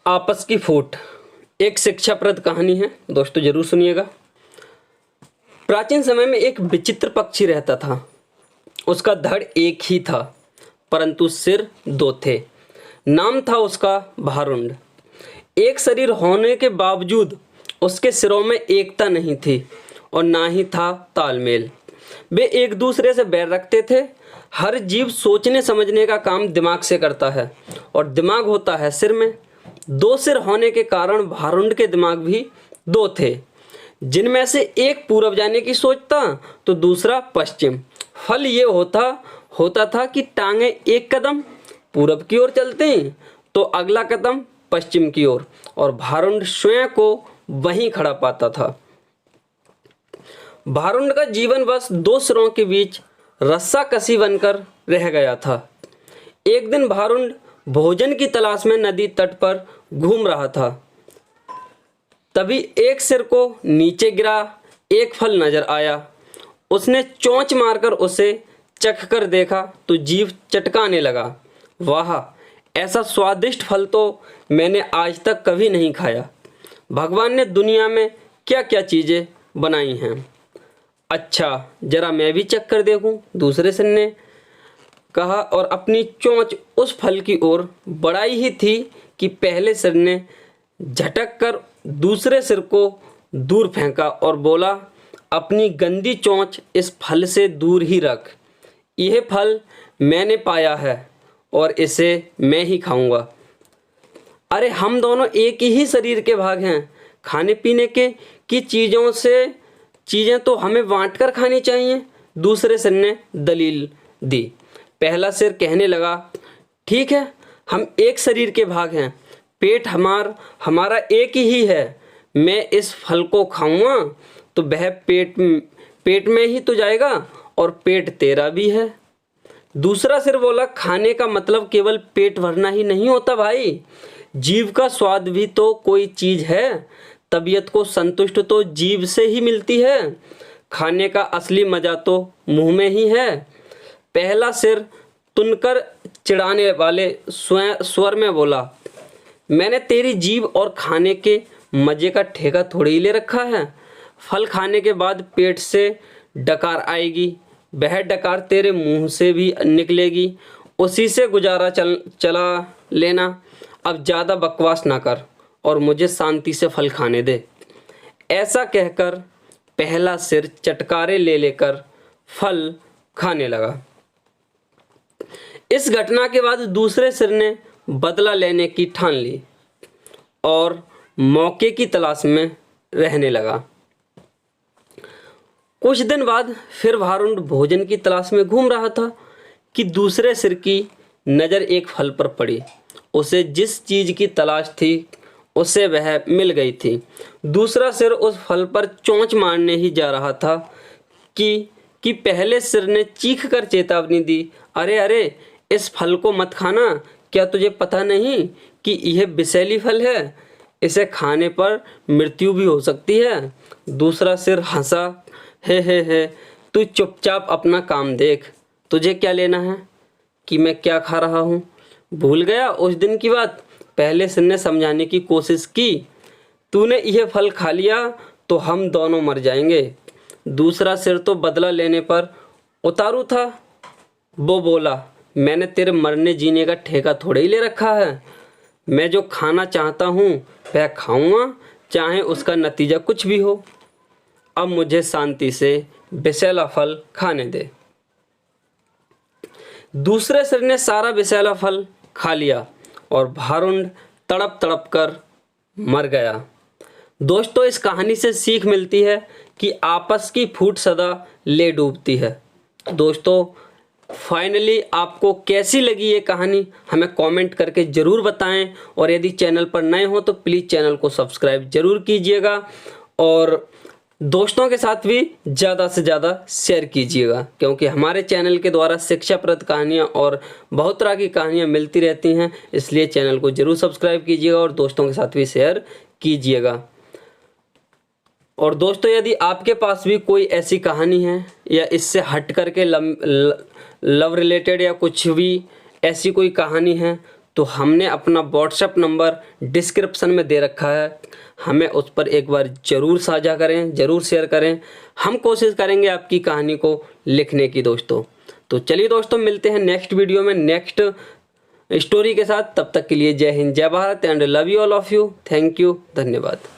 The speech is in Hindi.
आपस की फूट एक शिक्षाप्रद कहानी है दोस्तों, जरूर सुनिएगा। प्राचीन समय में एक विचित्र पक्षी रहता था। उसका धड़ एक ही था परंतु सिर दो थे। नाम था उसका भारुंड। एक शरीर होने के बावजूद उसके सिरों में एकता नहीं थी और ना ही था तालमेल। वे एक दूसरे से बैर रखते थे। हर जीव सोचने समझने का काम दिमाग से करता है और दिमाग होता है सिर में। दो सिर होने के कारण भारुंड के दिमाग भी दो थे, जिनमें से एक पूरब जाने की सोचता तो दूसरा पश्चिम। फल ये होता था कि टांगे एक कदम पूरब की ओर चलते तो अगला कदम पश्चिम की ओर, और भारुंड स्वयं को वहीं खड़ा पाता था। भारुंड का जीवन बस दो सिरों के बीच रस्सा कसी बनकर रह गया था। एक दिन भारुंड भोजन की तलाश में नदी तट पर घूम रहा था। तभी एक सिर को नीचे गिरा एक फल नजर आया। उसने चोंच मारकर उसे चख कर देखा तो जीभ चटकाने लगा। वाह, ऐसा स्वादिष्ट फल तो मैंने आज तक कभी नहीं खाया। भगवान ने दुनिया में क्या क्या चीज़ें बनाई हैं। अच्छा, जरा मैं भी चख कर देखूं, दूसरे सिर ने कहा और अपनी चोंच उस फल की ओर बढ़ाई ही थी कि पहले सिर ने झटक कर दूसरे सिर को दूर फेंका और बोला, अपनी गंदी चोंच इस फल से दूर ही रख। यह फल मैंने पाया है और इसे मैं ही खाऊंगा। अरे, हम दोनों एक ही शरीर के भाग हैं। खाने पीने की चीज़ें तो हमें बांट कर खानी चाहिए, दूसरे सिर ने दलील दी। पहला सिर कहने लगा, ठीक है, हम एक शरीर के भाग हैं। पेट हमारा एक ही है। मैं इस फल को खाऊंगा तो वह पेट में ही तो जाएगा और पेट तेरा भी है। दूसरा सिर बोला, खाने का मतलब केवल पेट भरना ही नहीं होता भाई। जीव का स्वाद भी तो कोई चीज़ है। तबीयत को संतुष्ट तो जीव से ही मिलती है। खाने का असली मज़ा तो मुंह में ही है। पहला सिर तुनकर चिढ़ाने वाले स्वर में बोला, मैंने तेरी जीभ और खाने के मज़े का ठेका थोड़ी ही ले रखा है। फल खाने के बाद पेट से डकार आएगी, वह डकार तेरे मुंह से भी निकलेगी। उसी से गुजारा चला लेना। अब ज़्यादा बकवास ना कर और मुझे शांति से फल खाने दे। ऐसा कहकर पहला सिर चटकारे ले लेकर फल खाने लगा। इस घटना के बाद दूसरे सिर ने बदला लेने की ठान ली और मौके की तलाश में रहने लगा। कुछ दिन बाद फिर भारुंड भोजन की तलाश में घूम रहा था कि दूसरे सिर की नज़र एक फल पर पड़ी। उसे जिस चीज़ की तलाश थी उसे वह मिल गई थी। दूसरा सिर उस फल पर चोंच मारने ही जा रहा था कि पहले सिर ने चीख कर चेतावनी दी, अरे अरे, इस फल को मत खाना। क्या तुझे पता नहीं कि यह विषैली फल है? इसे खाने पर मृत्यु भी हो सकती है। दूसरा सिर हंसा, हे, तू चुपचाप अपना काम देख। तुझे क्या लेना है कि मैं क्या खा रहा हूँ? भूल गया उस दिन की बात? पहले सिर ने समझाने की कोशिश की, तूने यह फल खा लिया तो हम दोनों मर जाएंगे। दूसरा सिर तो बदला लेने पर उतारू था। वो बोला, मैंने तेरे मरने जीने का ठेका थोड़े ही ले रखा है। मैं जो खाना चाहता हूँ वह खाऊंगा, चाहे उसका नतीजा कुछ भी हो। अब मुझे शांति से विषैला फल खाने दे। दूसरे सिर ने सारा विषैला फल खा लिया और भारुंड तड़प तड़प कर मर गया। दोस्तों, इस कहानी से सीख मिलती है कि आपस की फूट सदा ले डूबती है। दोस्तों, फाइनली आपको कैसी लगी ये कहानी हमें कमेंट करके ज़रूर बताएं, और यदि चैनल पर नए हो तो प्लीज़ चैनल को सब्सक्राइब ज़रूर कीजिएगा और दोस्तों के साथ भी ज़्यादा से ज़्यादा शेयर कीजिएगा, क्योंकि हमारे चैनल के द्वारा शिक्षाप्रद कहानियाँ और बहुत तरह की कहानियाँ मिलती रहती हैं। इसलिए चैनल को ज़रूर सब्सक्राइब कीजिएगा और दोस्तों के साथ भी शेयर कीजिएगा। और दोस्तों, यदि आपके पास भी कोई ऐसी कहानी है या इससे हट करके लव रिलेटेड या कुछ भी ऐसी कोई कहानी है तो हमने अपना व्हाट्सएप नंबर डिस्क्रिप्शन में दे रखा है, हमें उस पर एक बार ज़रूर साझा करें, ज़रूर शेयर करें। हम कोशिश करेंगे आपकी कहानी को लिखने की दोस्तों। तो चलिए दोस्तों, मिलते हैं नेक्स्ट वीडियो में नेक्स्ट स्टोरी के साथ। तब तक के लिए जय हिंद, जय Bharat and love you all of you. Thank you, धन्यवाद।